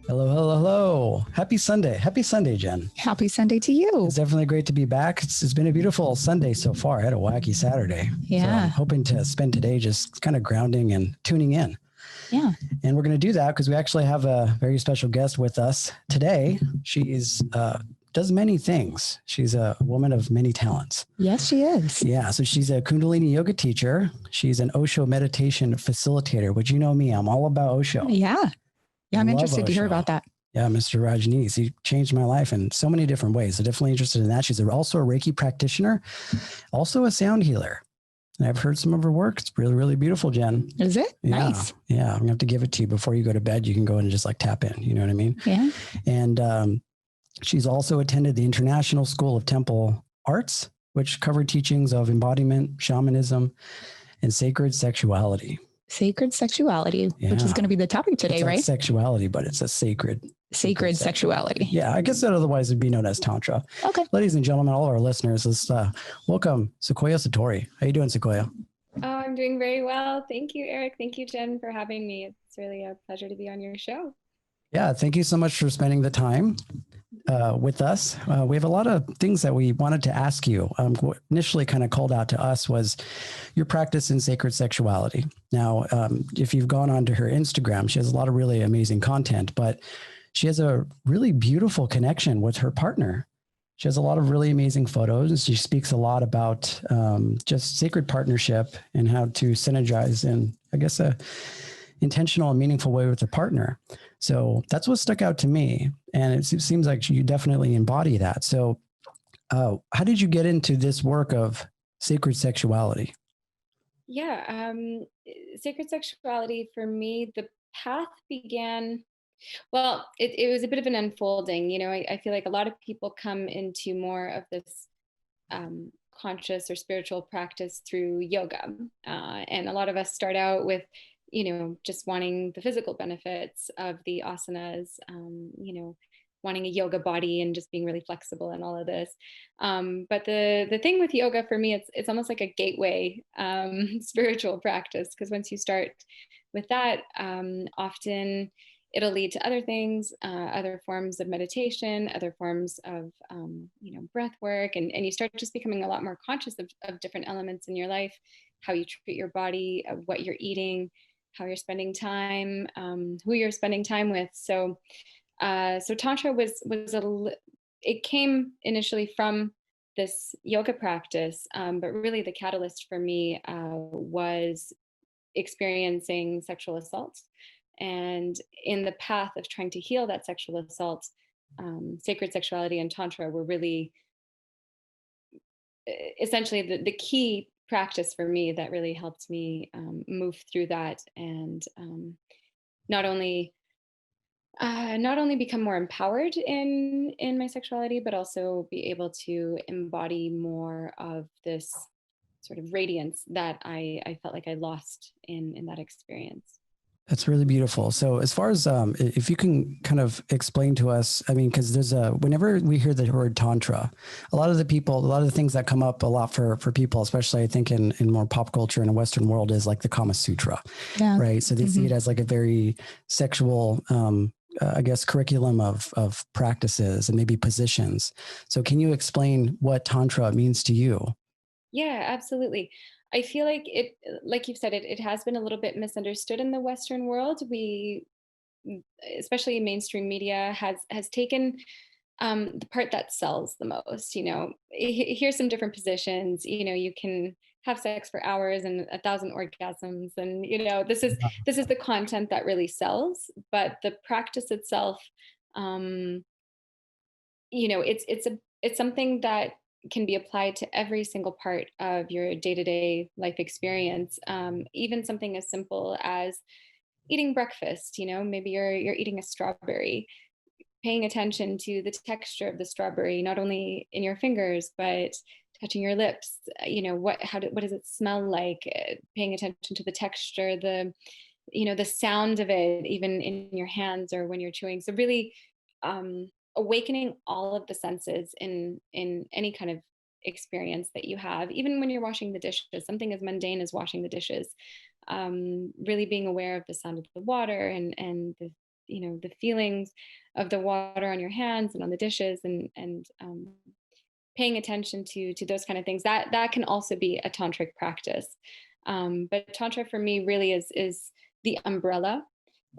Hello, hello, hello. Happy Sunday. Happy Sunday, Jen. Happy Sunday to you. It's definitely great to be back. It's been a beautiful Sunday so far. I had a wacky Saturday. Yeah. So I'm hoping to spend today just kind of grounding and tuning in. Yeah. And we're going to do that because we actually have a very special guest with us today. She's does many things. She's a woman of many talents. Yes, she is. Yeah. So she's a Kundalini Yoga teacher. She's an Osho meditation facilitator, which you know me, I'm all about Osho. Yeah. Yeah, I'm interested to hear Osho. about that. Yeah, Mr. Rajneesh, he changed my life in so many different ways. So definitely interested in that. She's also a Reiki practitioner, also a sound healer. And I've heard some of her work. It's really, really beautiful, Jen. Is it? Yeah. Nice. Yeah. I'm going to have to give it to you before you go to bed. You can go in and just like tap in. You know what I mean? Yeah. And she's also attended the International School of Temple Arts, which covered teachings of embodiment, shamanism, and sacred sexuality. Sacred sexuality, which is going to be the topic today, it's right? Sexuality, but it's a sacred sexuality. Yeah, I guess that otherwise would be known as Tantra. Okay. Ladies and gentlemen, all of our listeners, let's welcome Sequoia Satori. How you doing, Sequoia? Oh, I'm doing very well. Thank you, Eric. Thank you, Jen, for having me. It's really a pleasure to be on your show. Yeah, thank you so much for spending the time with us. We have a lot of things that we wanted to ask you. What initially kind of called out to us was your practice in sacred sexuality. Now, if you've gone onto her Instagram, she has a lot of really amazing content, but she has a really beautiful connection with her partner. She has a lot of really amazing photos. She speaks a lot about just sacred partnership and how to synergize in, I guess, a intentional and meaningful way with her partner. So that's what stuck out to me. And it seems like you definitely embody that. So how did you get into this work of sacred sexuality? Yeah, sacred sexuality for me, the path began, well, it was a bit of an unfolding. You know, I feel like a lot of people come into more of this conscious or spiritual practice through yoga. And a lot of us start out with, you know, just wanting the physical benefits of the asanas, you know, wanting a yoga body and just being really flexible and all of this. But the thing with yoga for me, it's almost like a gateway spiritual practice, because once you start with that, often it'll lead to other things, other forms of meditation, other forms of, you know, breath work. And you start just becoming a lot more conscious of different elements in your life, how you treat your body, what you're eating, how you're spending time, who you're spending time with. So Tantra it came initially from this yoga practice, but really the catalyst for me was experiencing sexual assault. And in the path of trying to heal that sexual assault, sacred sexuality and Tantra were really essentially the key practice for me that really helped me move through that, and not only become more empowered in my sexuality, but also be able to embody more of this sort of radiance that I felt like I lost in that experience. That's really beautiful. So as far as, if you can kind of explain to us, I mean, cause whenever we hear the word Tantra, a lot of the things that come up a lot for people, especially I think in more pop culture in the Western world, is like the Kama Sutra, right? So they see it as like a very sexual, I guess, curriculum of practices and maybe positions. So can you explain what Tantra means to you? Yeah, absolutely. I feel like it, like you've said, it has been a little bit misunderstood in the Western world. Especially mainstream media, has taken the part that sells the most. You know, here's some different positions. You know, you can have sex for hours and 1,000 orgasms, and you know, this is the content that really sells. But the practice itself, you know, it's something that can be applied to every single part of your day-to-day life experience. Even something as simple as eating breakfast. You know, maybe you're eating a strawberry, paying attention to the texture of the strawberry, not only in your fingers but touching your lips. You know, what does it smell like? Paying attention to the texture, the sound of it, even in your hands or when you're chewing. So really, awakening all of the senses in any kind of experience that you have, even when you're washing the dishes, something as mundane as washing the dishes. Really being aware of the sound of the water and the the feelings of the water on your hands and on the dishes, and paying attention to those kind of things, that can also be a tantric practice. But tantra for me really is the umbrella.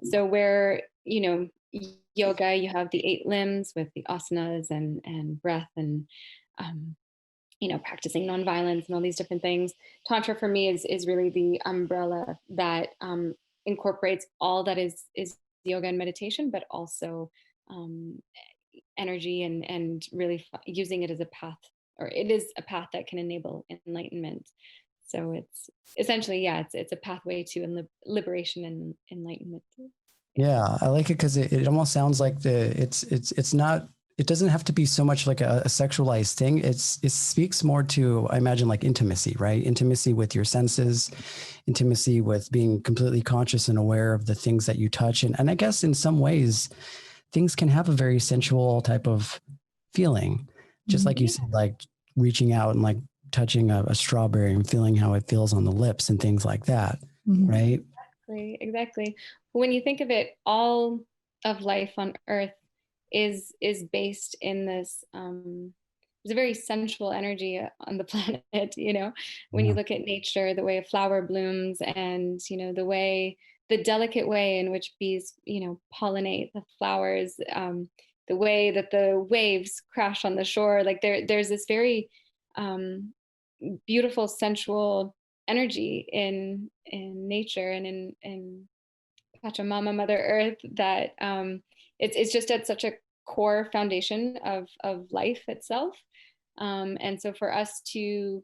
So where, yoga, you have the 8 limbs with the asanas and breath and, practicing nonviolence and all these different things. Tantra for me is really the umbrella that incorporates all that is yoga and meditation, but also um, energy and really using it as a path, or it is a path that can enable enlightenment. So it's essentially, it's a pathway to liberation and enlightenment. Yeah, I like it because it almost sounds like it's not, it doesn't have to be so much like a sexualized thing. It speaks more to, I imagine, like intimacy, right? Intimacy with your senses, intimacy with being completely conscious and aware of the things that you touch. And I guess in some ways, things can have a very sensual type of feeling, just like you said, like reaching out and like touching a strawberry and feeling how it feels on the lips and things like that, right? Exactly. When you think of it, all of life on Earth is based in this. There's a very sensual energy on the planet. When you look at nature, the way a flower blooms, and the delicate way in which bees, pollinate the flowers, the way that the waves crash on the shore. Like there's this very beautiful, sensual energy in nature and in Pachamama, Mother Earth, that it's just at such a core foundation of life itself. And so for us to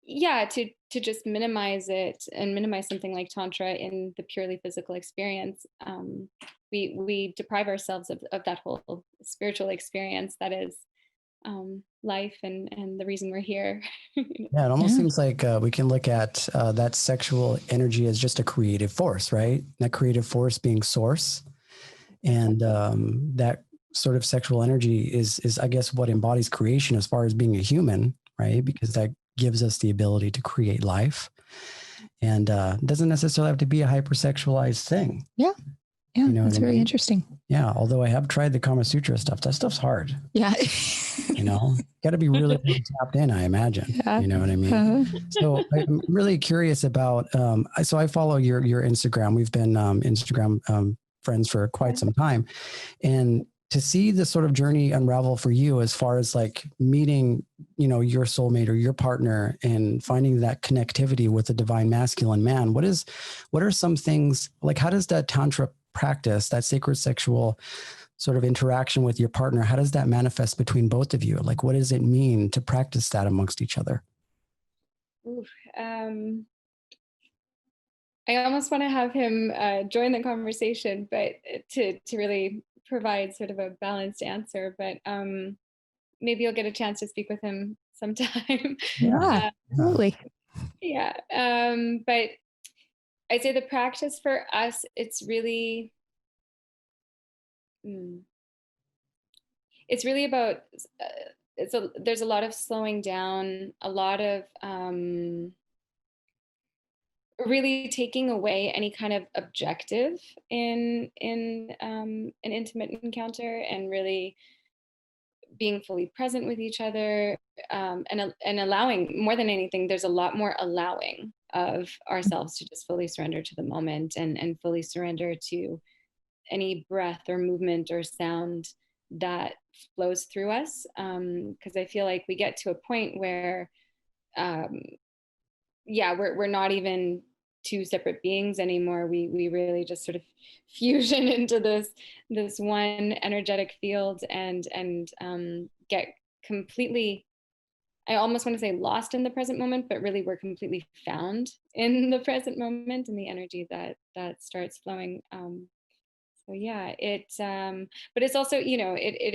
just minimize it and minimize something like tantra in the purely physical experience, we deprive ourselves of that whole spiritual experience that is life and the reason we're here. Yeah, it almost seems like we can look at that sexual energy as just a creative force, right? That creative force being source, and that sort of sexual energy is I guess what embodies creation as far as being a human, right? Because that gives us the ability to create life, and doesn't necessarily have to be a hypersexualized thing. Yeah. Yeah, that's very interesting. Yeah, although I have tried the Kama Sutra stuff. That stuff's hard. Yeah. Got to be really, really tapped in, I imagine. Yeah. You know what I mean? So I'm really curious about, so I follow your Instagram. We've been Instagram friends for quite some time. And to see the sort of journey unravel for you as far as like meeting, your soulmate or your partner and finding that connectivity with the divine masculine man, what are some things, like how does that Tantra practice, that sacred sexual sort of interaction with your partner, how does that manifest between both of you? Like, what does it mean to practice that amongst each other? I almost want to have him join the conversation, but to really provide sort of a balanced answer, but maybe you'll get a chance to speak with him sometime. Yeah, absolutely. Yeah. But I'd say the practice for us, it's really about, there's a lot of slowing down, a lot of really taking away any kind of objective in an intimate encounter, and really being fully present with each other, and allowing, more than anything, there's a lot more allowing of ourselves to just fully surrender to the moment, and fully surrender to any breath or movement or sound that flows through us. Because I feel like we get to a point where we're not even two separate beings anymore. We really just sort of fusion into this one energetic field, and get completely, I almost want to say, lost in the present moment, but really we're completely found in the present moment and the energy that starts flowing. So yeah, but it's also, it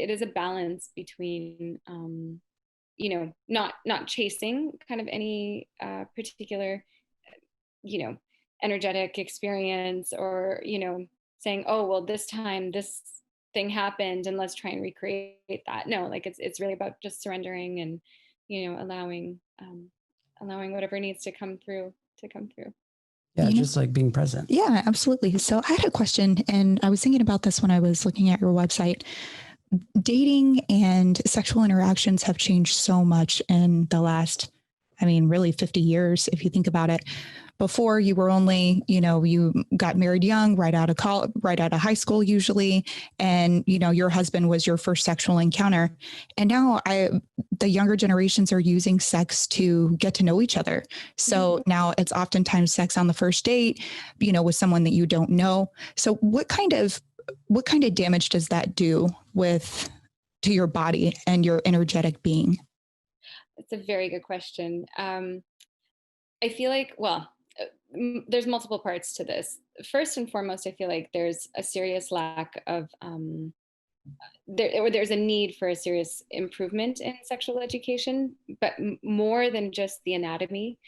is a balance between not chasing kind of any particular energetic experience, or saying, oh well, this time this thing happened and let's try and recreate that. No, like it's really about just surrendering and allowing whatever needs to come through. Yeah, just like being present. Yeah, absolutely. So I had a question, and I was thinking about this when I was looking at your website. Dating and sexual interactions have changed so much in the last, really 50 years, if you think about it. Before, you were only, you got married young, right out of college, right out of high school, usually. And, your husband was your first sexual encounter. And now the younger generations are using sex to get to know each other. So now it's oftentimes sex on the first date, with someone that you don't know. So what kind of damage does that do to your body and your energetic being? It's a very good question. I feel like, there's multiple parts to this. First and foremost, I feel like there's a serious lack of there's a need for a serious improvement in sexual education, but more than just the anatomy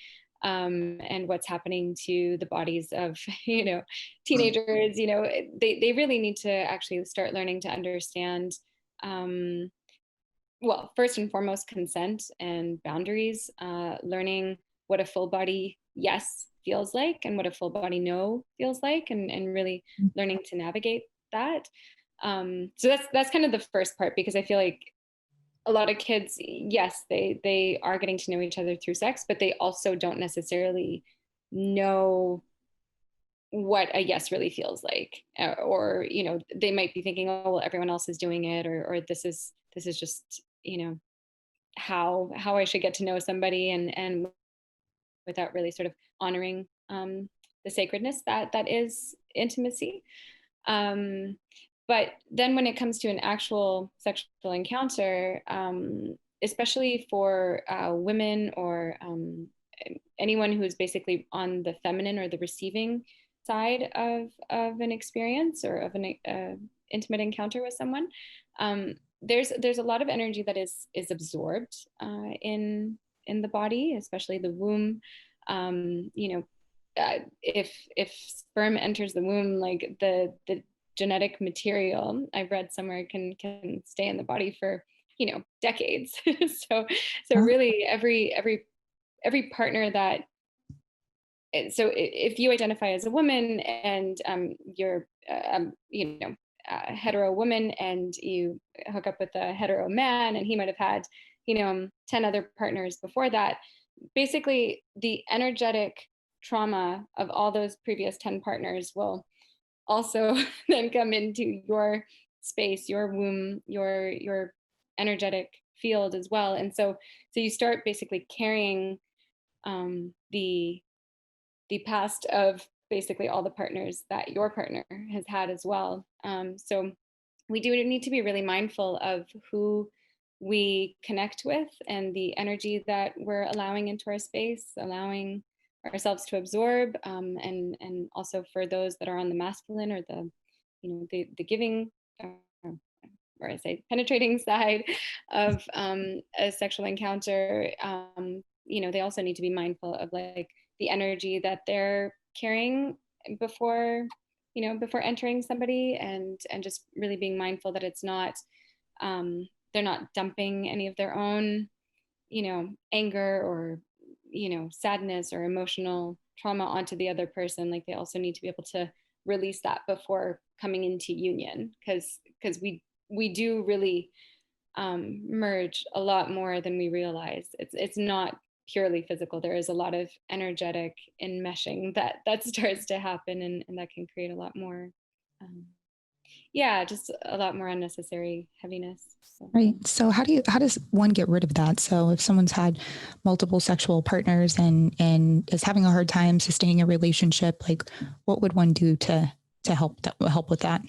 and what's happening to the bodies of teenagers. They really need to actually start learning to understand. First and foremost, consent and boundaries, learning what a full body yes feels like and what a full body no feels like, and really learning to navigate that. So that's kind of the first part, because I feel like a lot of kids, yes, they are getting to know each other through sex, but they also don't necessarily know what a yes really feels like, or they might be thinking, oh well, everyone else is doing it, or this is just how I should get to know somebody, and without really sort of honoring the sacredness that is intimacy. But then when it comes to an actual sexual encounter, especially for women or anyone who's basically on the feminine or the receiving side of an experience or of an intimate encounter with someone, there's a lot of energy that is absorbed in the body, especially the womb. If sperm enters the womb, like the genetic material, I've read somewhere, can stay in the body for decades. so really every partner that, so if you identify as a woman and you're a hetero woman, and you hook up with a hetero man, and he might have had 10 other partners before that, basically the energetic trauma of all those previous 10 partners will also then come into your space, your womb, your energetic field as well. And so you start basically carrying the past of basically all the partners that your partner has had as well. So we do need to be really mindful of who we connect with and the energy that we're allowing into our space, allowing ourselves to absorb, and also for those that are on the masculine or the the giving, or I say penetrating side of a sexual encounter. They also need to be mindful of like the energy that they're carrying before before entering somebody, and just really being mindful that it's not they're not dumping any of their own anger or sadness or emotional trauma onto the other person. Like they also need to be able to release that before coming into union, because we do really merge a lot more than we realize. It's not purely physical. There is a lot of energetic enmeshing that starts to happen, and that can create a lot more just a lot more unnecessary heaviness. So. Right. So how does one get rid of that? So if someone's had multiple sexual partners and is having a hard time sustaining a relationship, like what would one do to help with that?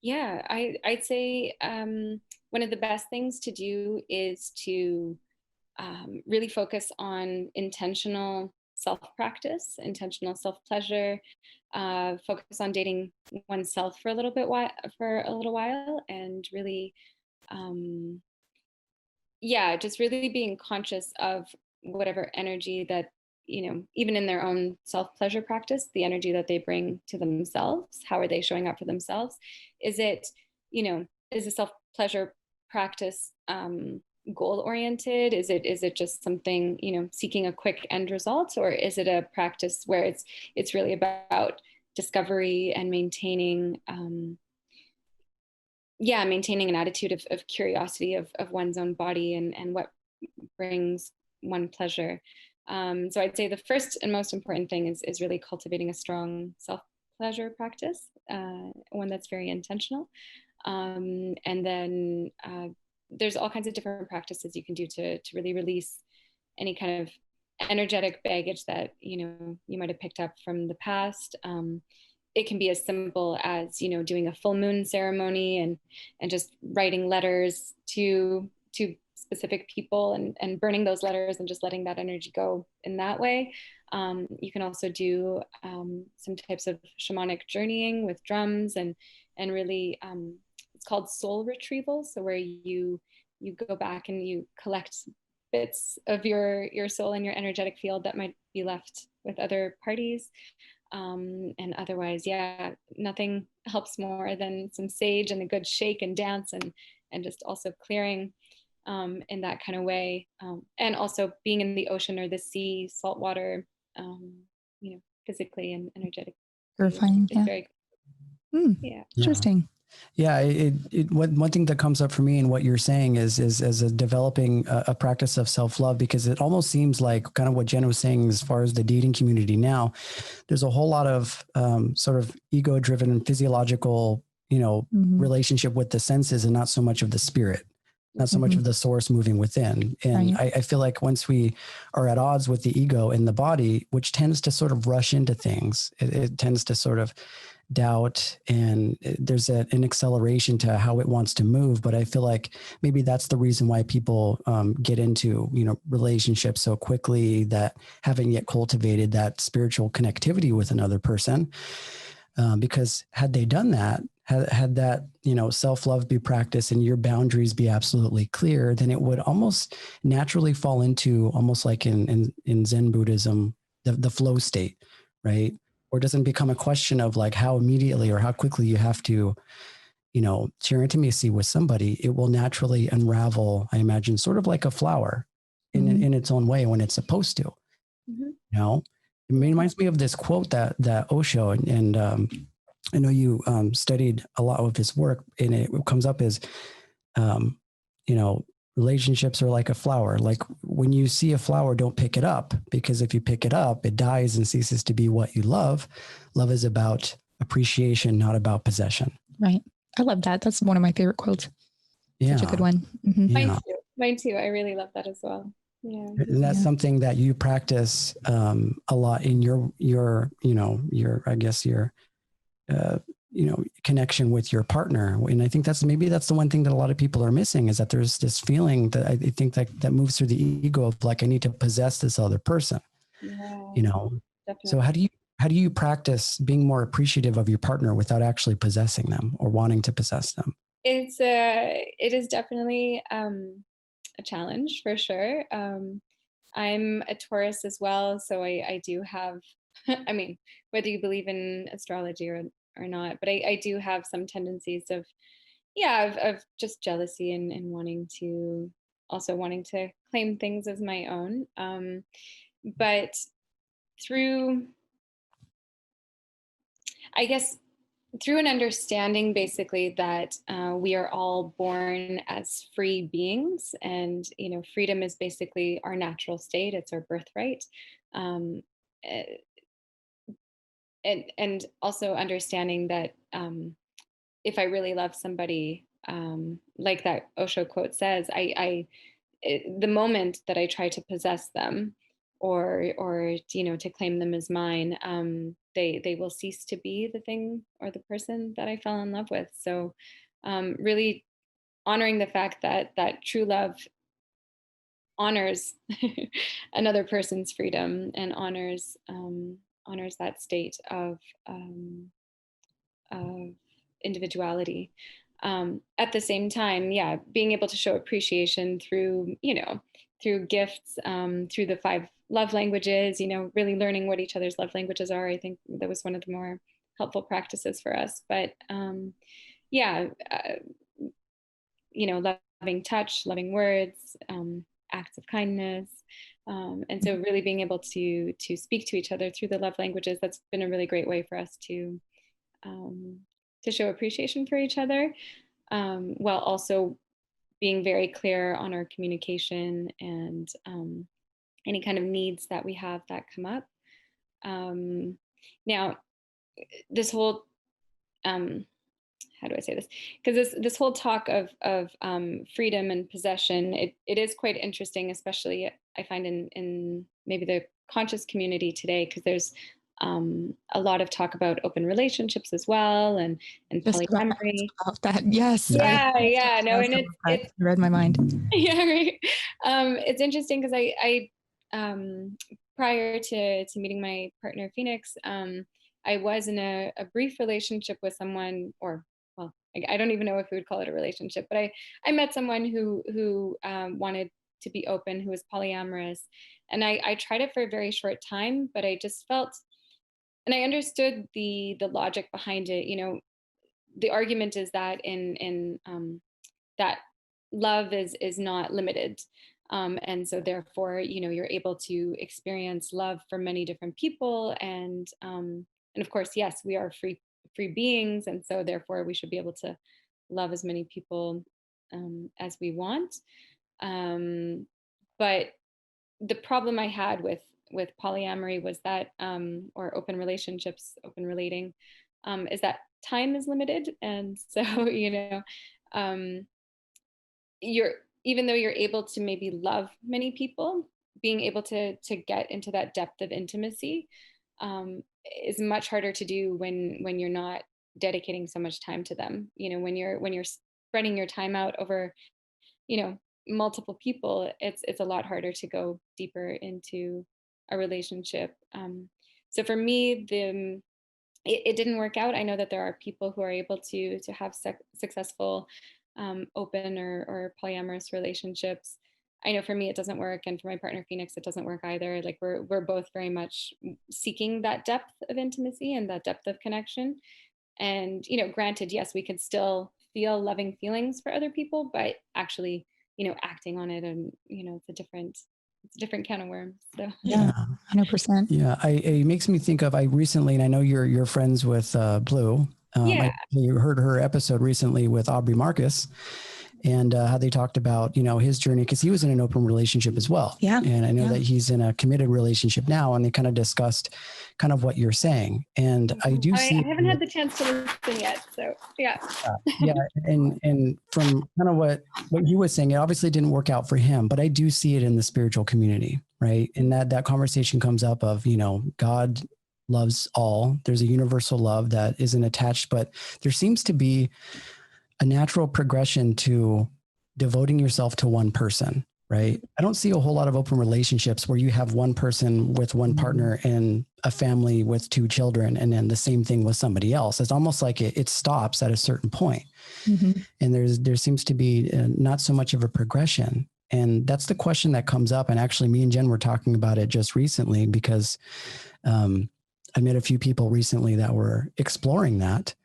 Yeah, I'd say one of the best things to do is to really focus on intentional self-practice, intentional self-pleasure, focus on dating oneself for a little while, and really, just really being conscious of whatever energy that, even in their own self-pleasure practice, the energy that they bring to themselves. How are they showing up for themselves? Is it, is a self-pleasure practice goal oriented? Is it just something, seeking a quick end result, or is it a practice where it's really about discovery and maintaining maintaining an attitude of curiosity of one's own body and what brings one pleasure. So I'd say the first and most important thing is really cultivating a strong self-pleasure practice, one that's very intentional. And then there's all kinds of different practices you can do to really release any kind of energetic baggage that, you might have picked up from the past. It can be as simple as, doing a full moon ceremony and just writing letters to specific people and burning those letters and just letting that energy go in that way. You can also do some types of shamanic journeying with drums and really, it's called soul retrieval. So where you go back and you collect bits of your soul and your energetic field that might be left with other parties. And otherwise, nothing helps more than some sage and a good shake and dance and just also clearing in that kind of way. And also being in the ocean or the sea, salt water, physically and energetically. Purifying. It's very Interesting. Yeah, one thing that comes up for me in what you're saying is as a developing a practice of self-love, because it almost seems like kind of what Jen was saying as far as the dating community now, there's a whole lot of sort of ego-driven and physiological, relationship with the senses and not so much of the spirit, not so much of the source moving within. And I feel like once we are at odds with the ego in the body, which tends to sort of rush into things, it tends to sort of doubt, and there's an acceleration to how it wants to move. But I feel like maybe that's the reason why people get into relationships so quickly that haven't yet cultivated that spiritual connectivity with another person, because had they done that, had that self-love be practiced and your boundaries be absolutely clear, then it would almost naturally fall into almost like in Zen Buddhism, the flow state, right? Or it doesn't become a question of like how immediately or how quickly you have to, share intimacy with somebody. It will naturally unravel, I imagine, sort of like a flower in its own way when it's supposed to. It reminds me of this quote that Osho, and I know you studied a lot of his work, and it comes up as, relationships are like a flower. Like when you see a flower, don't pick it up, because if you pick it up, it dies and ceases to be what you love. Love is about appreciation, not about possession. Right. I love that. That's one of my favorite quotes. Yeah. Such a good one. Yeah. Mine too. I really love that as well. Yeah. And that's something that you practice a lot in your I guess your connection with your partner. And I think that's the one thing that a lot of people are missing, is that there's this feeling that I think that moves through the ego of like, I need to possess this other person. Definitely. So how do you practice being more appreciative of your partner without actually possessing them or wanting to possess them? It is definitely a challenge for sure. I'm a Taurus as well, so I do have, I mean, whether you believe in astrology or not, but I do have some tendencies of just jealousy and wanting to claim things as my own. But through, I guess, through an understanding basically that we are all born as free beings, and freedom is basically our natural state, it's our birthright. Eh, and also understanding that if I really love somebody, like that Osho quote says, the moment that I try to possess them or to claim them as mine, they will cease to be the thing or the person that I fell in love with. So really honoring the fact that true love honors another person's freedom and honors that state of individuality. At the same time, being able to show appreciation through gifts, through the 5 love languages, really learning what each other's love languages are. I think that was one of the more helpful practices for us. But loving loving touch, loving words, acts of kindness. And so really being able to speak to each other through the love languages, that's been a really great way for us to show appreciation for each other, while also being very clear on our communication and any kind of needs that we have that come up. Now, this whole, how do I say this? Because this whole talk of freedom and possession, it is quite interesting, especially I find in maybe the conscious community today, because there's a lot of talk about open relationships as well, and Just polyamory. about that. Yes. Yeah, no, and it's read my mind. yeah, right. It's interesting because I prior to meeting my partner Phoenix, I was in a brief relationship with someone, or well, I don't even know if we would call it a relationship, but I met someone who wanted to be open, who was polyamorous, and I tried it for a very short time, but I just felt, and I understood the logic behind it. You know, the argument is that in that love is not limited. And so therefore, you know, you're able to experience love for many different people. And of course, yes, we are free beings. And so therefore we should be able to love as many people as we want. But the problem I had with polyamory was that, or open relationships, open relating, is that time is limited. And so, you know, you're, even though you're able to maybe love many people, being able to get into that depth of intimacy is much harder to do when you're not dedicating so much time to them. You know, when you're spreading your time out over, you know, multiple people, it's a lot harder to go deeper into a relationship. So for me, it didn't work out. I know that there are people who are able to have successful open or polyamorous relationships. I know for me it doesn't work, and for my partner Phoenix it doesn't work either. Like we're both very much seeking that depth of intimacy and that depth of connection. And you know, granted, yes, we could still feel loving feelings for other people, but actually, you know, acting on it, and you know, it's a different can of worms. So Yeah, 100%. Yeah, it makes me think of, I recently, and I know you're friends with Blue. yeah, You heard her episode recently with Aubrey Marcus, and how they talked about, you know, his journey, because he was in an open relationship as well. Yeah. And I know that he's in a committed relationship now, and they kind of discussed kind of what you're saying. And I do see. I haven't had the chance to listen yet, so yeah. Yeah. And from kind of what he was saying, it obviously didn't work out for him, but I do see it in the spiritual community, right? And that conversation comes up of, you know, God loves all. There's a universal love that isn't attached, but there seems to be a natural progression to devoting yourself to one person, right? I don't see a whole lot of open relationships where you have one person with one partner and a family with 2 children, and then the same thing with somebody else. It's almost like it stops at a certain point. Mm-hmm. And there seems to be not so much of a progression. And that's the question that comes up. And actually me and Jen were talking about it just recently, because I met a few people recently that were exploring that.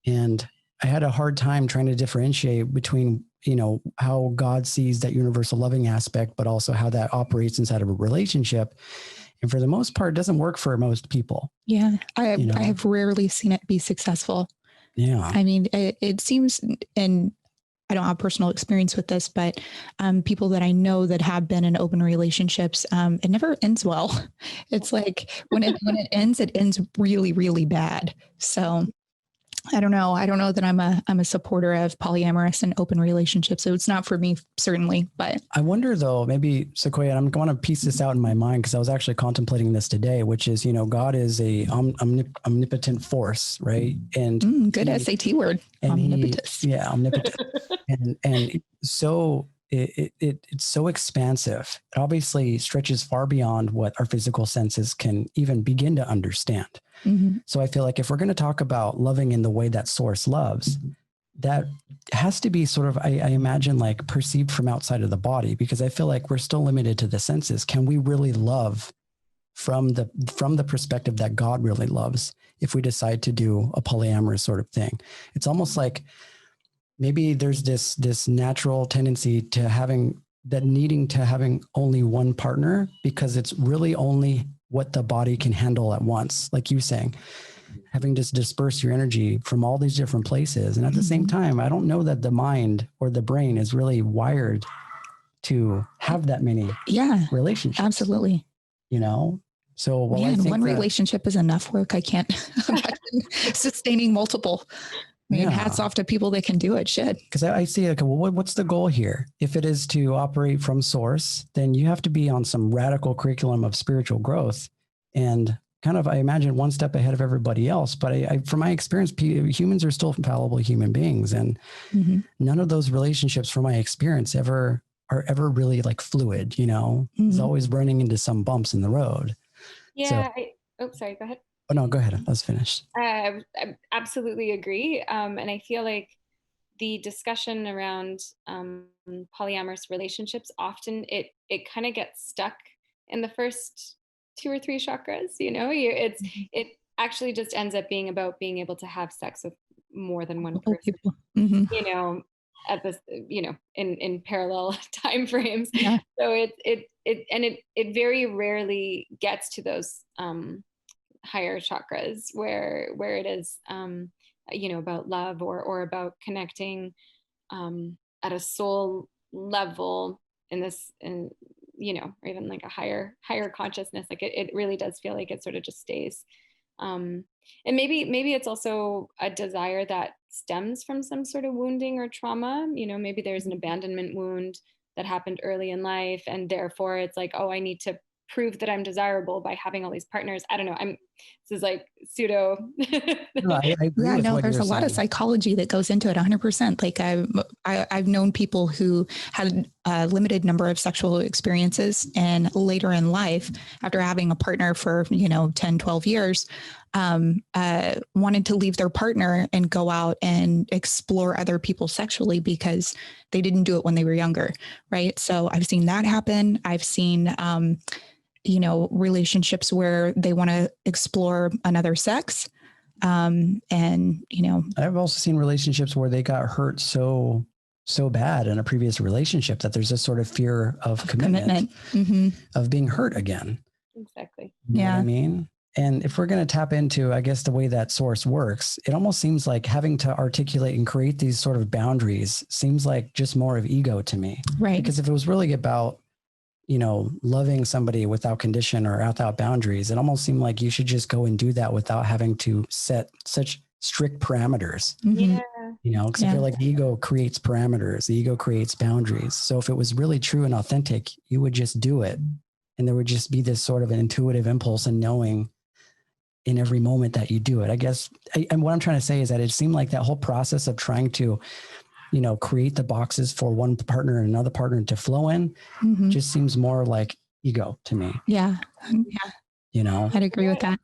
And I had a hard time trying to differentiate between, you know, how God sees that universal loving aspect, but also how that operates inside of a relationship. And for the most part, it doesn't work for most people. Yeah. I have rarely seen it be successful. Yeah. I mean, it seems, and I don't have personal experience with this, but people that I know that have been in open relationships, it never ends well. It's like when it ends really, really bad. So I don't know. I don't know that I'm a supporter of polyamorous and open relationships. So it's not for me, certainly. But I wonder though, maybe Sequoia, I'm going to piece this out in my mind, because I was actually contemplating this today, which is, you know, God is a omnipotent force, right? And good SAT word. Omnipotent. Omnipotent. and so it's so expansive. It obviously stretches far beyond what our physical senses can even begin to understand. Mm-hmm. So I feel like if we're going to talk about loving in the way that Source loves, that has to be sort of, I imagine, like perceived from outside of the body, because I feel like we're still limited to the senses. Can we really love from the perspective that God really loves if we decide to do a polyamorous sort of thing? It's almost like maybe there's this natural tendency to needing to having only one partner, because it's really only what the body can handle at once. Like you saying, having to disperse your energy from all these different places. And at the same time, I don't know that the mind or the brain is really wired to have that many relationships. Absolutely. You know? So, well, Man, I think one relationship is enough work. I can't imagine sustaining multiple. I mean, hats off to people that can do it. Shit. Because I see, okay, well, what's the goal here? If it is to operate from source, then you have to be on some radical curriculum of spiritual growth, and kind of, I imagine, one step ahead of everybody else. But from my experience, humans are still fallible human beings, and none of those relationships, from my experience, are ever really like fluid. You know, it's always running into some bumps in the road. Yeah. Sorry, go ahead. Oh, no, go ahead. Let's finish. I absolutely agree. And I feel like the discussion around polyamorous relationships, often it kind of gets stuck in the first 2 or 3 chakras. You know, it actually just ends up being about being able to have sex with more than one person. You know, at this, you know, in parallel time frames. Yeah. So it very rarely gets to those higher chakras where it is you know, about love or about connecting at a soul level in you know, or even like a higher consciousness. Like it really does feel like it sort of just stays. And maybe it's also a desire that stems from some sort of wounding or trauma. You know, maybe there's an abandonment wound that happened early in life, and therefore it's like, oh, I need to prove that I'm desirable by having all these partners. I don't know. This is like pseudo. No, I agree with what there's you're a lot of saying. psychology that goes into it 100%. Like I've known people who had a limited number of sexual experiences, and later in life, after having a partner for, 10, 12 years, wanted to leave their partner and go out and explore other people sexually because they didn't do it when they were younger. Right. So I've seen that happen. I've seen, relationships where they want to explore another sex. And, I've also seen relationships where they got hurt so bad in a previous relationship that there's this sort of fear of commitment. Of being hurt again. Exactly. You know what I mean? And if we're going to tap into, I guess, the way that source works, it almost seems like having to articulate and create these sort of boundaries seems like just more of ego to me. Right. Because if it was really about, loving somebody without condition or without boundaries, it almost seemed like you should just go and do that without having to set such strict parameters. Yeah. Because I feel like the ego creates parameters, the ego creates boundaries. So if it was really true and authentic, you would just do it. And there would just be this sort of an intuitive impulse and knowing in every moment that you do it. I guess, and what I'm trying to say is that it seemed like that whole process of trying to, create the boxes for one partner and another partner to flow in just seems more like ego to me. Yeah. I'd agree with that.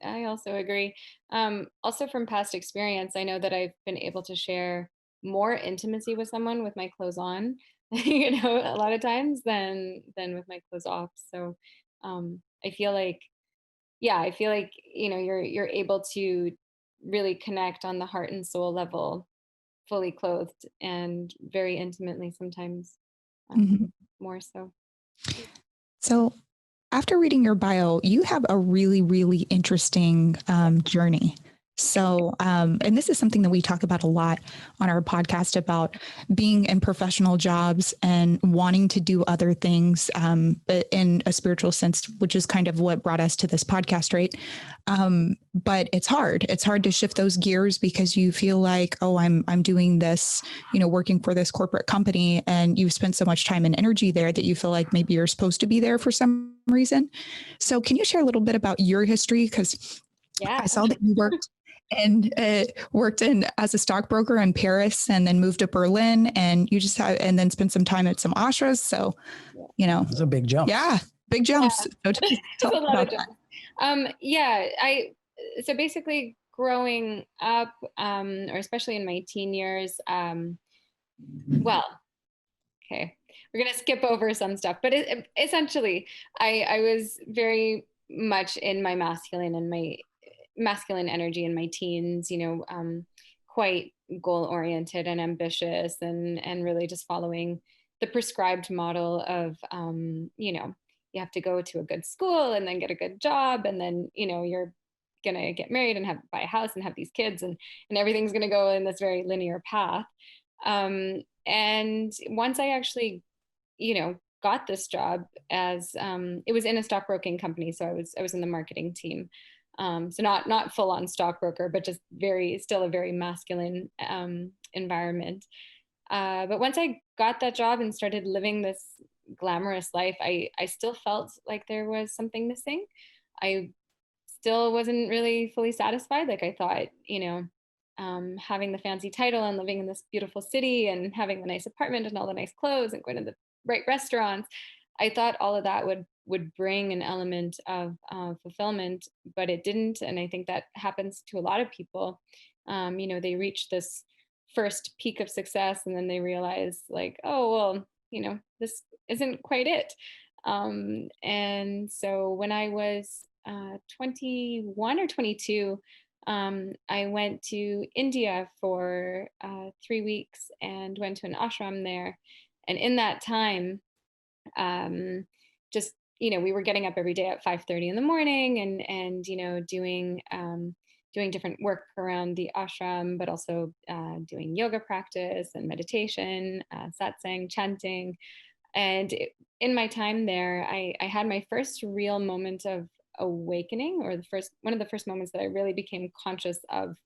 I also agree. Also from past experience, I know that I've been able to share more intimacy with someone with my clothes on, a lot of times than with my clothes off. So I feel like, you're able to really connect on the heart and soul level, fully clothed and very intimately sometimes, more so. So after reading your bio, you have a really, really interesting journey. So, and this is something that we talk about a lot on our podcast about being in professional jobs and wanting to do other things, but in a spiritual sense, which is kind of what brought us to this podcast, right? But it's hard. It's hard to shift those gears because you feel like, oh, I'm doing this, working for this corporate company, and you've spent so much time and energy there that you feel like maybe you're supposed to be there for some reason. So can you share a little bit about your history? Because I saw that you worked in as a stockbroker in Paris and then moved to Berlin, and you just and then spent some time at some ashras. So, it's a big jump. Yeah. Big jumps. Yeah. So tell a lot of that. jumps. So basically growing up, or especially in my teen years, well, okay, we're going to skip over some stuff, but essentially I was very much in my masculine energy in my teens, quite goal oriented and ambitious, and really just following the prescribed model of, you know, you have to go to a good school and then get a good job, and then, you know, you're gonna get married and buy a house and have these kids, and everything's gonna go in this very linear path. And once I actually, you know, got this job as, it was in a stockbroking company, so I was in the marketing team. So not full on stockbroker, but just still a very masculine environment. But once I got that job and started living this glamorous life, I still felt like there was something missing. I still wasn't really fully satisfied. Like I thought, you know, having the fancy title and living in this beautiful city and having the nice apartment and all the nice clothes and going to the right restaurants, I thought all of that would bring an element of fulfillment, but it didn't. And I think that happens to a lot of people. You know, they reach this first peak of success and then they realize like, oh, well, you know, this isn't quite it. And so when I was 21 or 22, I went to India for 3 weeks and went to an ashram there. And in that time, just, you know, we were getting up every day at 5:30 in the morning, and you know, doing different work around the ashram, but also doing yoga practice and meditation, satsang, chanting. And in my time there, I had my first real moment of awakening, or one of the first moments that I really became conscious of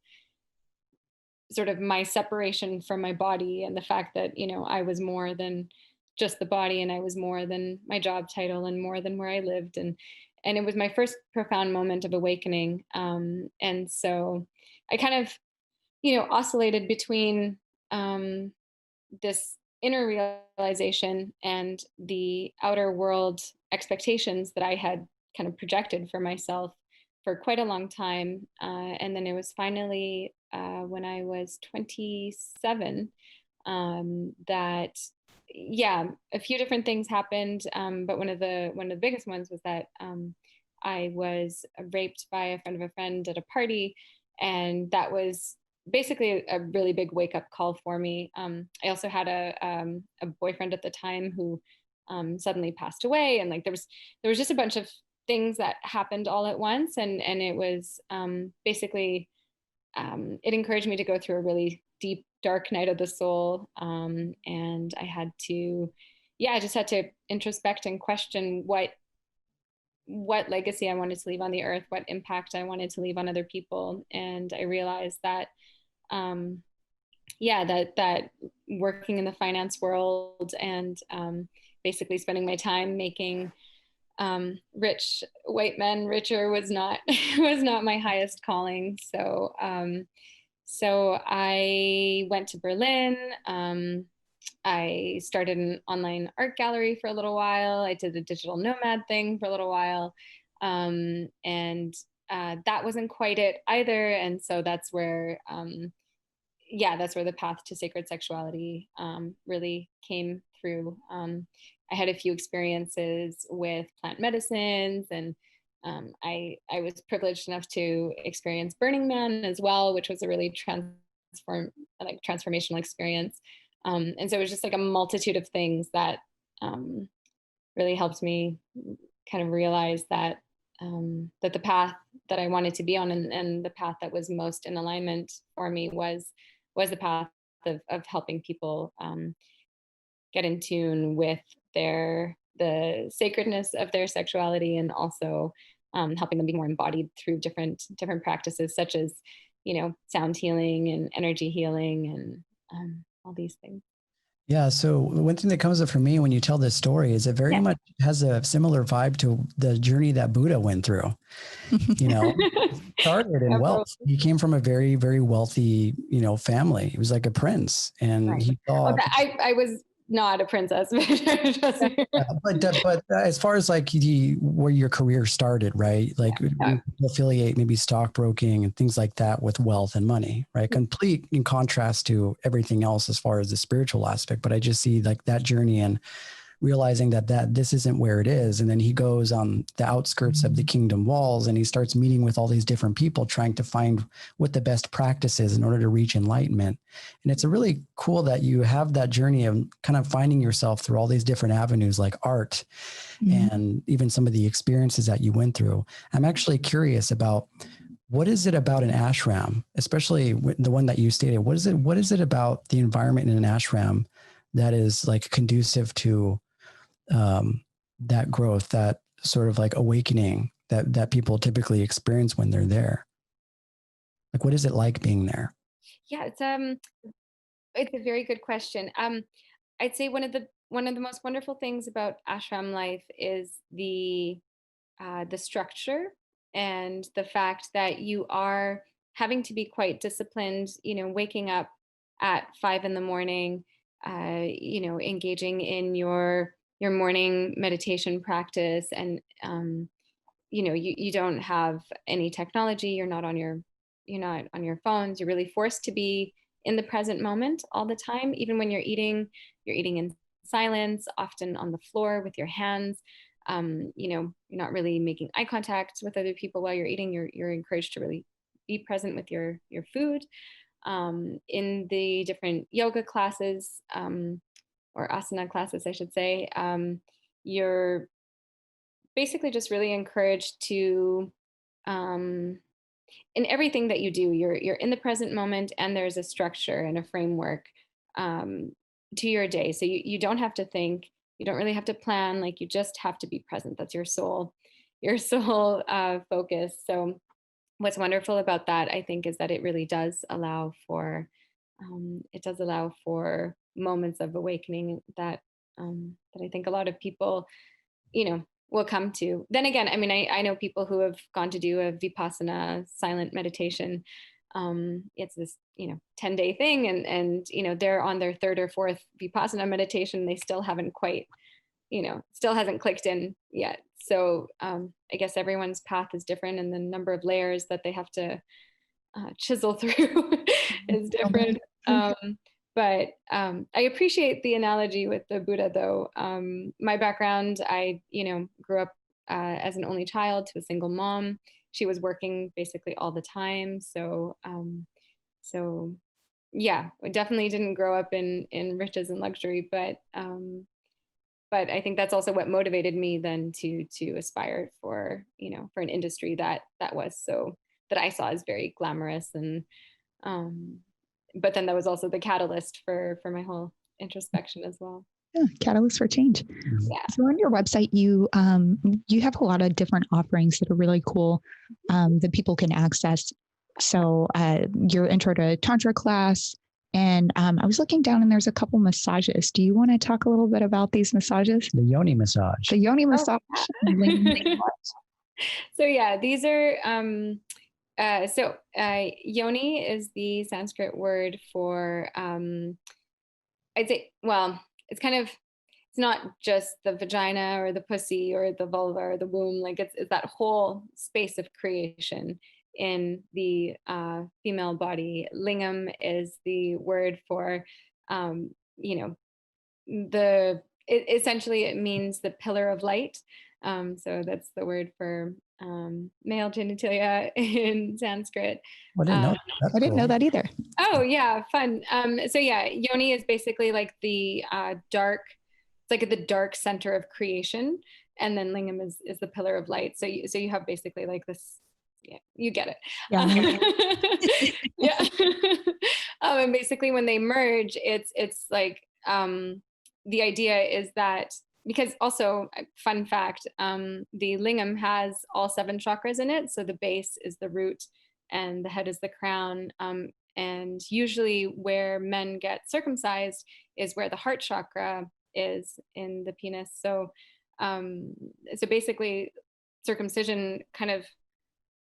sort of my separation from my body, and the fact that, you know, I was more than just the body, and I was more than my job title, and more than where I lived. And it was my first profound moment of awakening. And so I kind of, you know, oscillated between this inner realization and the outer world expectations that I had kind of projected for myself for quite a long time. And then it was finally when I was 27 that, yeah, a few different things happened. But one of the biggest ones was that I was raped by a friend of a friend at a party, and that was basically a really big wake up call for me. I also had a boyfriend at the time who suddenly passed away, and like there was just a bunch of things that happened all at once, and it was basically it encouraged me to go through a really deep, dark night of the soul, and I had to, I just had to introspect and question what legacy I wanted to leave on the earth, what impact I wanted to leave on other people. And I realized that that working in the finance world and basically spending my time making rich white men richer was not my highest calling. So so I went to Berlin. I started an online art gallery for a little while. I did a digital nomad thing for a little while. And that wasn't quite it either. And so that's where the path to sacred sexuality really came through. I had a few experiences with plant medicines, and I was privileged enough to experience Burning Man as well, which was a really transformational experience. And so it was just like a multitude of things that really helped me kind of realize that that the path that I wanted to be on, and the path that was most in alignment for me was the path of helping people get in tune with the sacredness of their sexuality, and also helping them be more embodied through different practices, such as, you know, sound healing and energy healing and all these things. Yeah. So one thing that comes up for me when you tell this story is it very much has a similar vibe to the journey that Buddha went through. You know, started in wealth. He came from a very, very wealthy, you know, family. He was like a prince, and he thought, I was not a princess. but as far as like where your career started, right? Like affiliate maybe stockbroking and things like that with wealth and money, right? Complete in contrast to everything else as far as the spiritual aspect. But I just see like that journey and realizing that this isn't where it is. And then he goes on the outskirts of the kingdom walls and he starts meeting with all these different people, trying to find what the best practice is in order to reach enlightenment. And it's a really cool that you have that journey of kind of finding yourself through all these different avenues like art and even some of the experiences that you went through. I'm actually curious about, what is it about an ashram, especially the one that you stated? What is it about the environment in an ashram that is like conducive to that growth, that sort of like awakening that people typically experience when they're there? Like, what is it like being there? Yeah, it's a very good question. I'd say one of the most wonderful things about ashram life is the structure and the fact that you are having to be quite disciplined, waking up at 5 a.m, engaging in your morning meditation practice. And, you don't have any technology. You're not on your phones. You're really forced to be in the present moment all the time. Even when you're eating in silence, often on the floor with your hands. You're not really making eye contact with other people while you're eating. You're encouraged to really be present with your food. In the different yoga classes, or asana classes, I should say, you're basically just really encouraged to, in everything that you do, you're in the present moment, and there's a structure and a framework to your day. So you don't have to think, you don't really have to plan, like you just have to be present. That's your soul focus. So what's wonderful about that, I think, is that it really does allow for moments of awakening that I think a lot of people, will come to. Then again, I mean, I know people who have gone to do a Vipassana silent meditation. It's this, 10-day thing, and they're on their third or fourth Vipassana meditation. They still haven't quite, still hasn't clicked in yet. So I guess everyone's path is different, and the number of layers that they have to chisel through is different. But I appreciate the analogy with the Buddha, though. My background, I, grew up as an only child to a single mom. She was working basically all the time. So yeah, I definitely didn't grow up in riches and luxury, but I think that's also what motivated me then to aspire for, for an industry that I saw as very glamorous. And but then that was also the catalyst for my whole introspection as well. Yeah, catalyst for change. Yeah. So on your website, you have a lot of different offerings that are really cool that people can access. So your intro to Tantra class, and I was looking down and there's a couple massages. Do you want to talk a little bit about these massages? The yoni massage. The yoni massage. So yeah, these are yoni is the Sanskrit word for I'd say, well, it's not just the vagina or the pussy or the vulva or the womb. Like it's that whole space of creation in the female body. Lingam is the word for, essentially it means the pillar of light. So that's the word for male genitalia in Sanskrit. I didn't know. I didn't know that either. Oh yeah, fun. So yeah, yoni is basically like the dark. It's like the dark center of creation, and then lingam is the pillar of light. So you have basically like this. Yeah, you get it. Yeah. And basically, when they merge, it's like the idea is that. Because also, fun fact, the lingam has all 7 chakras in it. So the base is the root and the head is the crown. And usually where men get circumcised is where the heart chakra is in the penis. So basically circumcision kind of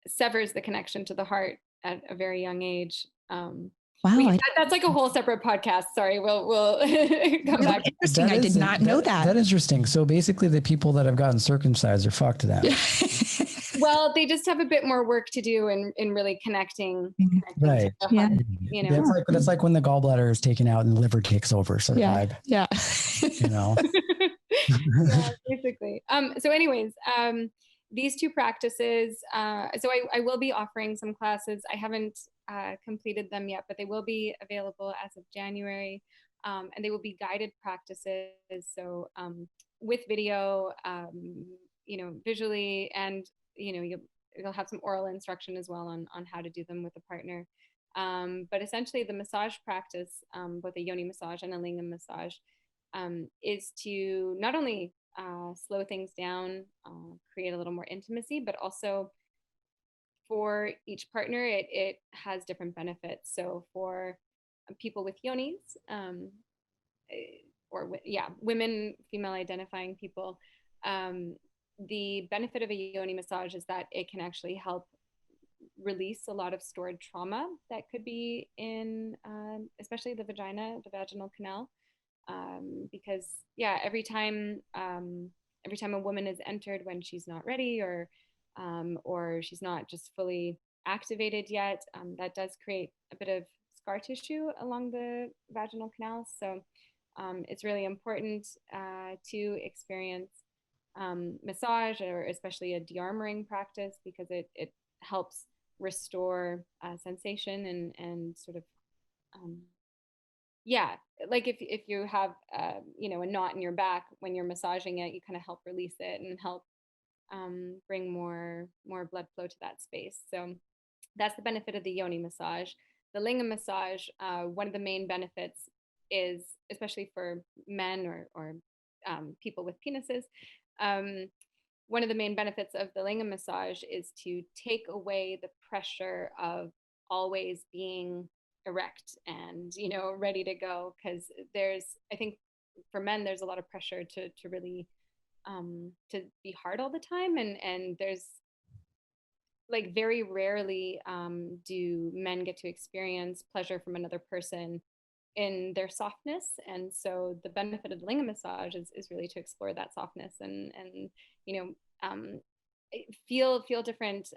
severs the connection to the heart at a very young age. Wow, that's like a whole separate podcast. Sorry, we'll come back. Interesting. I did not know that. That is interesting. So basically, the people that have gotten circumcised are fucked then. Well, they just have a bit more work to do in really connecting right. to the heart, That's like when the gallbladder is taken out and the liver takes over, sort of vibe. Yeah. Yeah, basically. So anyways, these two practices, so I will be offering some classes. I haven't completed them yet, but they will be available as of January. And they will be guided practices. So with video, visually, and, you'll have some oral instruction as well on how to do them with a partner. But essentially the massage practice, both a yoni massage and a lingam massage, is to not only slow things down, create a little more intimacy, but also for each partner, it has different benefits. So for people with yonis, women, female identifying people, the benefit of a yoni massage is that it can actually help release a lot of stored trauma that could be in, especially the vagina, the vaginal canal. Because every time a woman is entered when she's not ready, or she's not just fully activated yet, that does create a bit of scar tissue along the vaginal canal. So it's really important to experience massage, or especially a de-armoring practice, because it helps restore sensation and sort of like if you have a knot in your back, when you're massaging it, you kind of help release it and help bring more blood flow to that space. So that's the benefit of the yoni massage. The lingam massage, one of the main benefits is, especially for men or people with penises, one of the main benefits of the lingam massage is to take away the pressure of always being erect and ready to go, because I think for men there's a lot of pressure to really to be hard all the time, and there's like very rarely do men get to experience pleasure from another person in their softness. And so the benefit of the lingam massage is really to explore that softness and feel different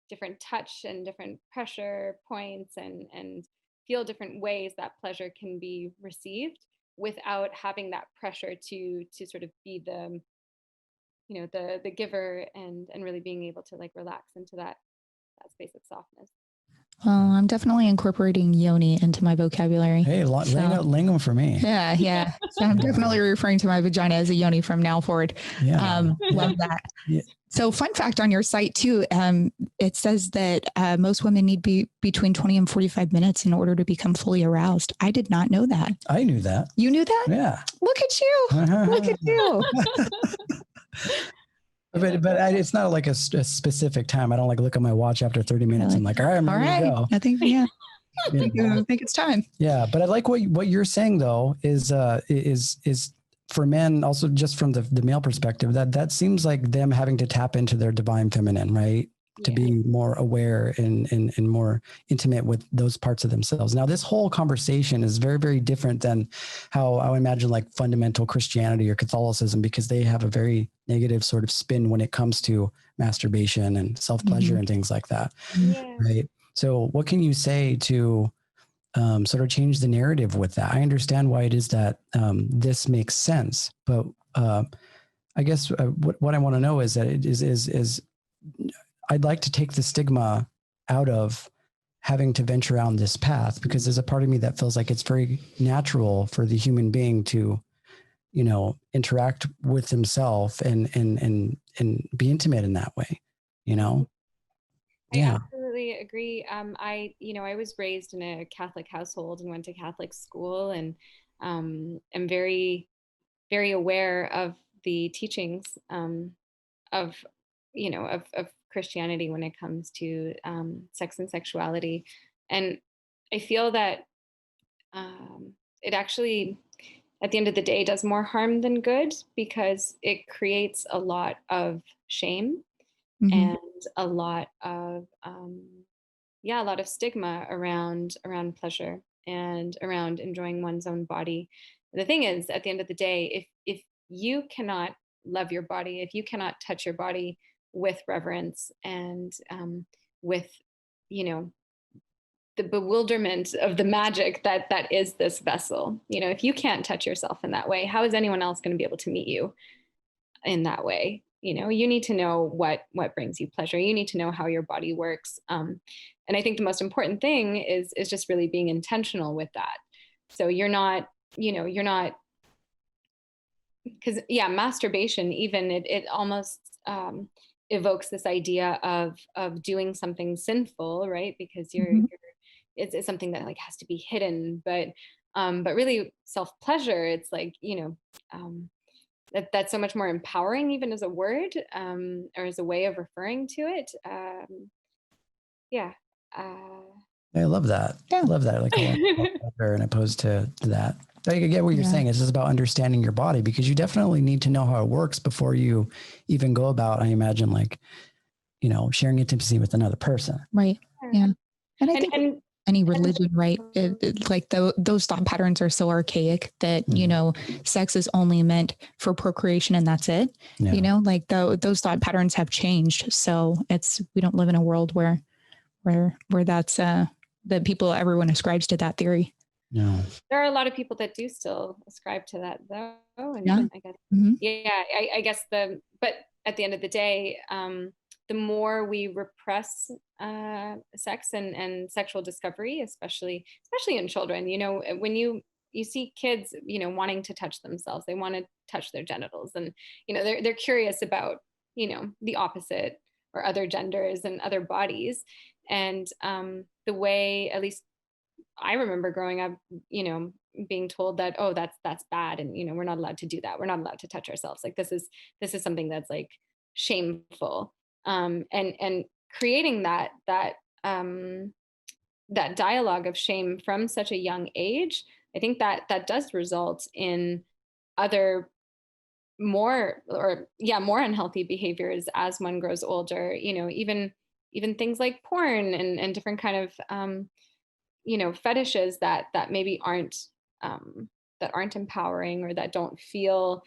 different touch and different pressure points, and feel different ways that pleasure can be received without having that pressure to sort of be the the giver, and really being able to like relax into that space of softness. Well, I'm definitely incorporating yoni into my vocabulary. Hey, lingam for me. Yeah. So I'm definitely referring to my vagina as a yoni from now forward. Yeah. Love that. Yeah. So fun fact on your site too, it says that most women need between 20 and 45 minutes in order to become fully aroused. I did not know that. I knew that. You knew that? Yeah. Look at you. Look at you. But it's not like a specific time. I don't like look at my watch after 30 minutes. I'm like, all right, I'm ready to go. I think, I think it's time. Yeah. But I like what you're saying though, is for men, also just from the male perspective, that seems like them having to tap into their divine feminine, right? To be more aware and more intimate with those parts of themselves. Now, this whole conversation is very, very different than how I would imagine like fundamental Christianity or Catholicism, because they have a very negative sort of spin when it comes to masturbation and self-pleasure and things like that. Yeah. Right. So what can you say to sort of change the narrative with that? I understand why it is that this makes sense, but I guess what I want to know is that it is I'd like to take the stigma out of having to venture out on this path, because there's a part of me that feels like it's very natural for the human being to, interact with himself and be intimate in that way, I absolutely agree. I was raised in a Catholic household and went to Catholic school, and am very, very aware of the teachings of Christianity when it comes to sex and sexuality. And I feel that it actually, at the end of the day, does more harm than good, because it creates a lot of shame and a lot of a lot of stigma around pleasure and around enjoying one's own body. The thing is, at the end of the day, if you cannot love your body, if you cannot touch your body with reverence and with the bewilderment of the magic that is this vessel. If you can't touch yourself in that way, how is anyone else going to be able to meet you in that way? You need to know what brings you pleasure. You need to know how your body works. And I think the most important thing is just really being intentional with that. So you're not, because masturbation, even it almost evokes this idea of doing something sinful, right? Because it's something that like has to be hidden, but really self-pleasure, it's like, that's so much more empowering, even as a word, or as a way of referring to it. Yeah. I love that. Yeah. I love that. Like and opposed to that. I get what you're saying. It's just about understanding your body, because you definitely need to know how it works before you even go about, I imagine, like, sharing intimacy with another person. Right. Yeah. And I think any religion, right? Like those thought patterns are so archaic that, sex is only meant for procreation and that's it. Yeah. Like those thought patterns have changed. So we don't live in a world where that's, that everyone ascribes to that theory. No. There are a lot of people that do still ascribe to that though. And yeah. I guess, Mm-hmm. I guess but at the end of the day, the more we repress sex and sexual discovery, especially in children, when you see kids, wanting to touch themselves, they want to touch their genitals, and they're curious about the opposite or other genders and other bodies, and the way, at least I remember growing up, being told that, oh, that's bad, and we're not allowed to do that, we're not allowed to touch ourselves, like this is something that's like shameful. And creating that dialogue of shame from such a young age, I think that does result in other more unhealthy behaviors as one grows older. Even things like porn and different kind of fetishes that maybe aren't empowering, or that don't feel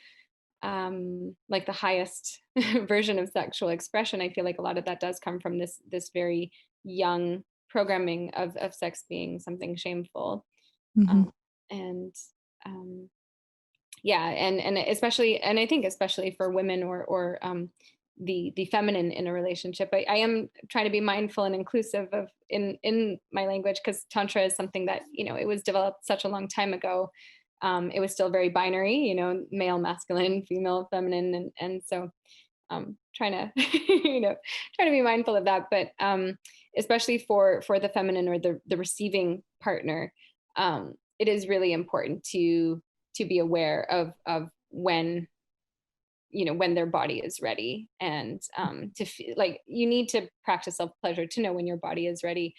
like the highest version of sexual expression. I feel like a lot of that does come from this very young programming of sex being something shameful. Mm-hmm. And especially, and I think especially for women or the feminine in a relationship, I am trying to be mindful and inclusive of in my language, because Tantra is something that it was developed such a long time ago. It was still very binary, male, masculine, female, feminine. And so trying to, trying to be mindful of that, but especially for the feminine or the receiving partner, it is really important to be aware of when their body is ready, and to feel like you need to practice self-pleasure to know when your body is ready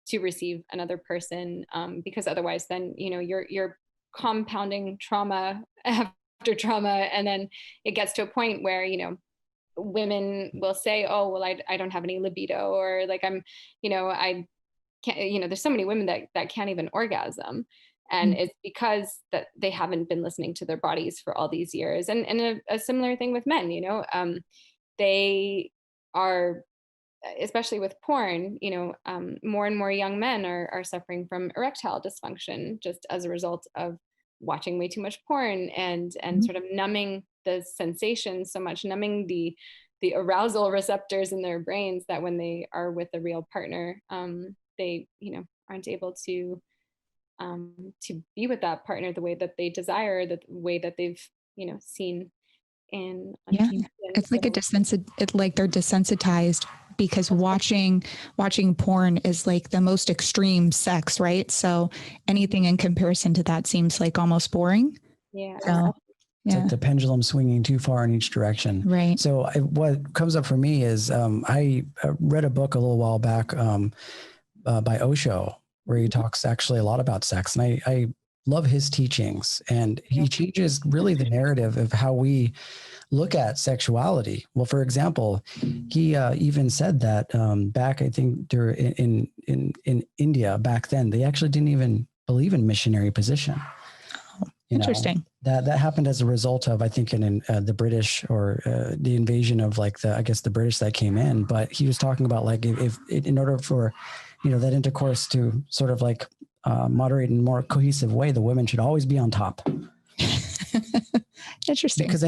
to receive another person, because otherwise then you're compounding trauma after trauma, and then it gets to a point where women will say, oh well, I don't have any libido, or like I can't, there's so many women that can't even orgasm, and it's because that they haven't been listening to their bodies for all these years. And a similar thing with men, they are, especially with porn, more and more young men are suffering from erectile dysfunction just as a result of watching way too much porn and sort of numbing the sensation so much, numbing the arousal receptors in their brains, that when they are with a real partner, they aren't able to be with that partner the way that they desire, the way that they've seen in TV. It's like like they're desensitized, because watching porn is like the most extreme sex, right? So anything in comparison to that seems like almost boring. Yeah. So, it's like the pendulum swinging too far in each direction. Right. So what comes up for me is I read a book a little while back by Osho, where he talks actually a lot about sex. And I love his teachings, and he changes really the narrative of how we look at sexuality. Well, for example, he even said that back, I think there in India back then, they actually didn't even believe in missionary position. Interesting. That happened as a result of, I think, in the British or the invasion of the British that came in. But he was talking about like if in order for that intercourse to sort of like moderate in a more cohesive way, the women should always be on top. Interesting. Because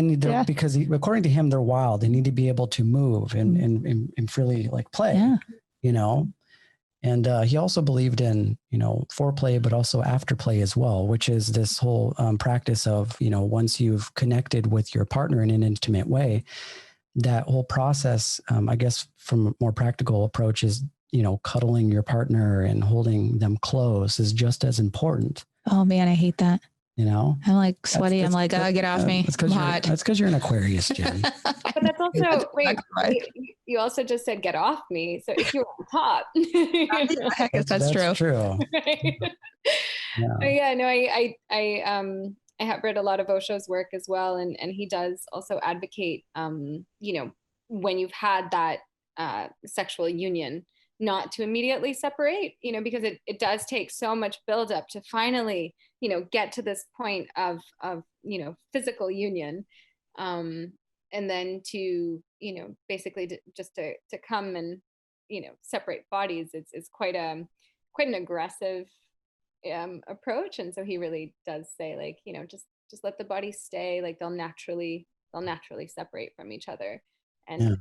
because according to him, they're wild. They need to be able to move and freely like play, And he also believed in, foreplay, but also afterplay as well, which is this whole practice of, once you've connected with your partner in an intimate way, that whole process, I guess from a more practical approach is, cuddling your partner and holding them close is just as important. Oh man, I hate that. I'm like sweaty. I'm like, get off me. That's because you're an Aquarius, Jen. But that's also, wait, you also just said get off me. So if you're on top. I guess that's true. Right? Yeah. No, I have read a lot of Osho's work as well. And he does also advocate, when you've had that sexual union, not to immediately separate, because it does take so much buildup to finally, get to this point of physical union. And then to, basically just to come and, separate bodies, it's quite an aggressive approach. And so he really does say, like, just let the bodies stay, like they'll naturally separate from each other, and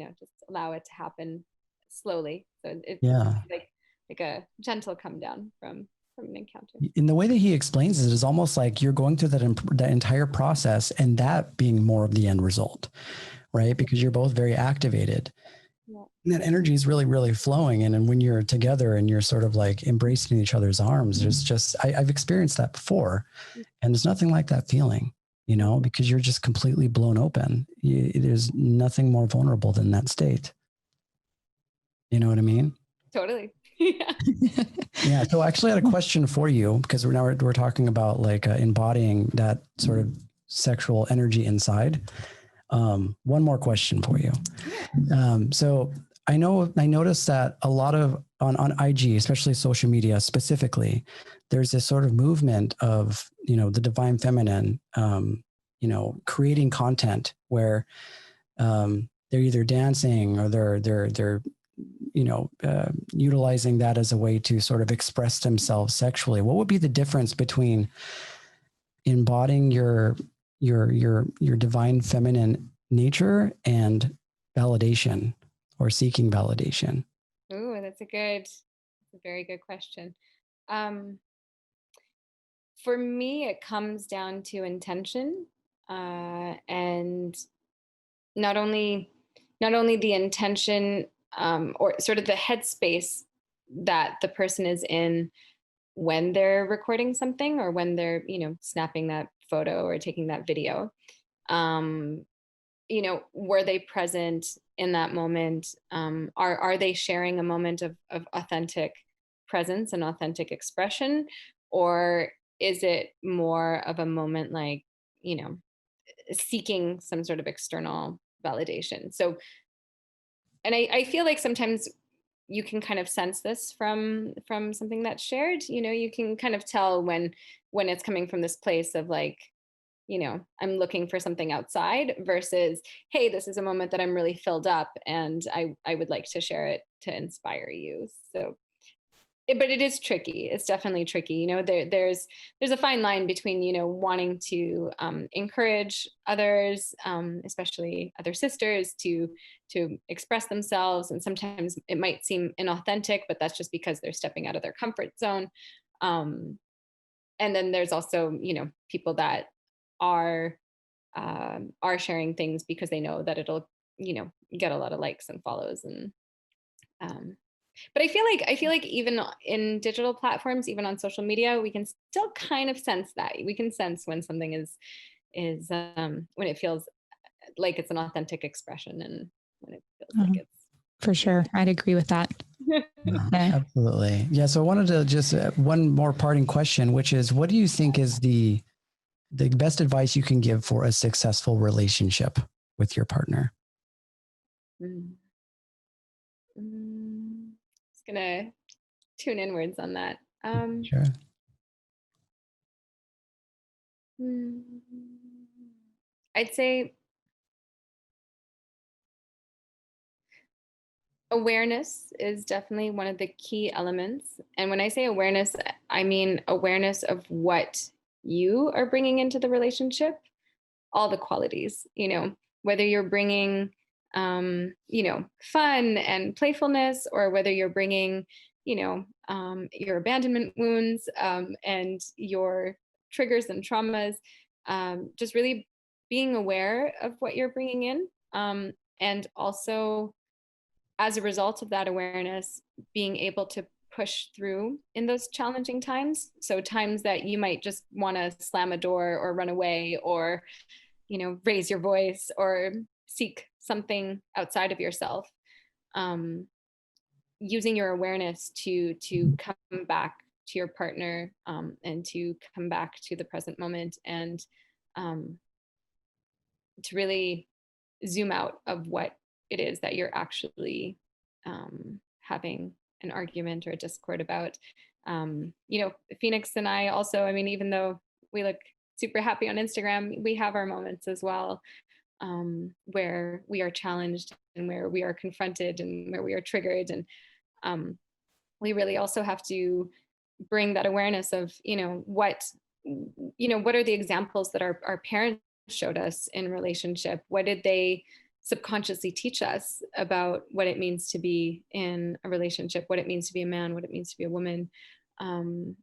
just allow it to happen slowly. So it's like a gentle come down from an encounter. In the way that he explains it is almost like you're going through that entire process and that being more of the end result, right? Because you're both very activated. Yeah. And that energy is really, really flowing. And when you're together and you're sort of like embracing each other's arms, there's just, I've experienced that before, and there's nothing like that feeling, because you're just completely blown open. There's nothing more vulnerable than that state. You know what I mean? Totally. Yeah. Yeah. So I actually had a question for you, because we're talking about like embodying that sort of sexual energy inside. One more question for you. So I noticed that a lot of on IG, especially social media specifically, there's this sort of movement of, the divine feminine, creating content where they're either dancing or they're utilizing that as a way to sort of express themselves sexually. What would be the difference between embodying your divine feminine nature and validation or seeking validation? Ooh, that's a very good question. For me, it comes down to intention, and not only the intention, or sort of the headspace that the person is in when they're recording something, or when they're, snapping that photo or taking that video. Were they present in that moment? Are they sharing a moment of authentic presence and authentic expression? Or is it more of a moment like, seeking some sort of external validation? So, and I feel like sometimes you can kind of sense this from something that's shared. You can kind of tell when it's coming from this place of like, I'm looking for something outside, versus, hey, this is a moment that I'm really filled up and I would like to share it to inspire you. So, but it is tricky. It's definitely tricky. There's a fine line between, wanting to encourage others, especially other sisters, to express themselves. And sometimes it might seem inauthentic, but that's just because they're stepping out of their comfort zone. And then there's also, people that are sharing things because they know that it'll, get a lot of likes and follows. And but I feel like even in digital platforms, even on social media, we can still kind of sense that. We can sense when something is when it feels like it's an authentic expression, and when it feels like it's. For sure. I'd agree with that. Yeah, absolutely. Yeah. So I wanted to just one more parting question, which is, what do you think is the best advice you can give for a successful relationship with your partner? Just gonna tune inwards on that. Sure. I'd say Awareness is definitely one of the key elements. And when I say awareness, I mean awareness of what you are bringing into the relationship, all the qualities, whether you're bringing, fun and playfulness, or whether you're bringing, your abandonment wounds, and your triggers and traumas, just really being aware of what you're bringing in. And also, as a result of that awareness, being able to push through in those challenging times. So times that you might just want to slam a door or run away, or, raise your voice or seek something outside of yourself. Using your awareness to come back to your partner, and to come back to the present moment, and to really zoom out of what it is that you're actually having an argument or a discord about. Phoenix and I also, even though we look super happy on Instagram, we have our moments as well, where we are challenged and where we are confronted and where we are triggered. And we really also have to bring that awareness of, what are the examples that our parents showed us in relationship? What did they subconsciously teach us about what it means to be in a relationship, what it means to be a man, what it means to be a woman? And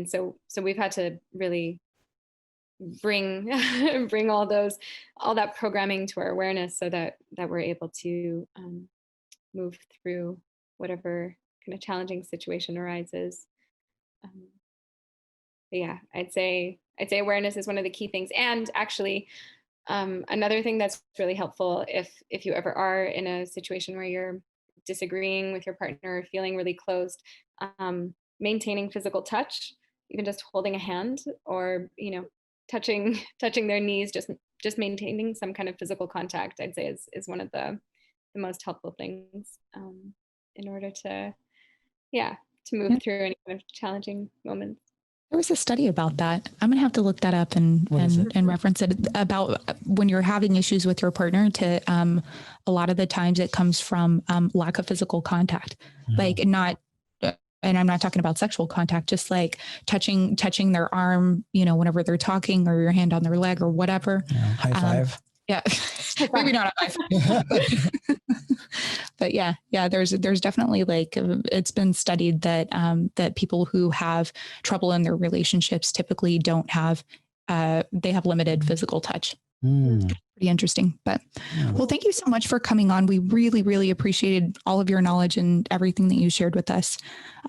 so we've had to really bring all that programming to our awareness, so that we're able to move through whatever kind of challenging situation arises. But yeah, I'd say awareness is one of the key things. And actually, another thing that's really helpful, if you ever are in a situation where you're disagreeing with your partner or feeling really closed, maintaining physical touch, even just holding a hand, or touching their knees, just maintaining some kind of physical contact, I'd say is one of the most helpful things, in order to move through any kind of challenging moments. There was a study about that. I'm going to have to look that up and reference it, about when you're having issues with your partner, to a lot of the times it comes from lack of physical contact, like not, and I'm not talking about sexual contact, just like touching their arm, whenever they're talking, or your hand on their leg or whatever. High five. Yeah, maybe not a high five. But yeah, there's definitely, like, it's been studied that that people who have trouble in their relationships typically don't have, they have limited physical touch. Pretty interesting. But well, thank you so much for coming on. We really, really appreciated all of your knowledge and everything that you shared with us.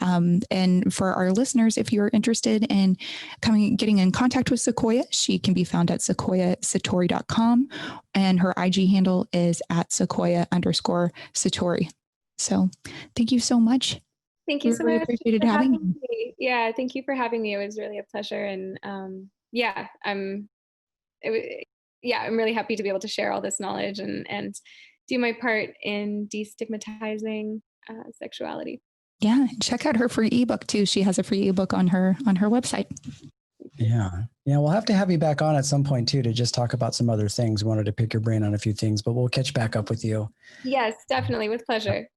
And for our listeners, if you're interested in getting in contact with Sequoia, she can be found at sequoiasatori.com, and her IG handle is at Sequoia_Satori. So thank you so much. Thank you so much. Appreciated having me. Yeah, thank you for having me. It was really a pleasure. And I'm really happy to be able to share all this knowledge and do my part in destigmatizing sexuality. Yeah, check out her free ebook too. She has a free ebook on her website. Yeah, we'll have to have you back on at some point too, to just talk about some other things. We wanted to pick your brain on a few things, but we'll catch back up with you. Yes, definitely, with pleasure.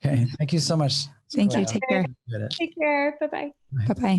Okay, thank you so much. Thank you. Take care. Take care. Bye-bye. Bye-bye.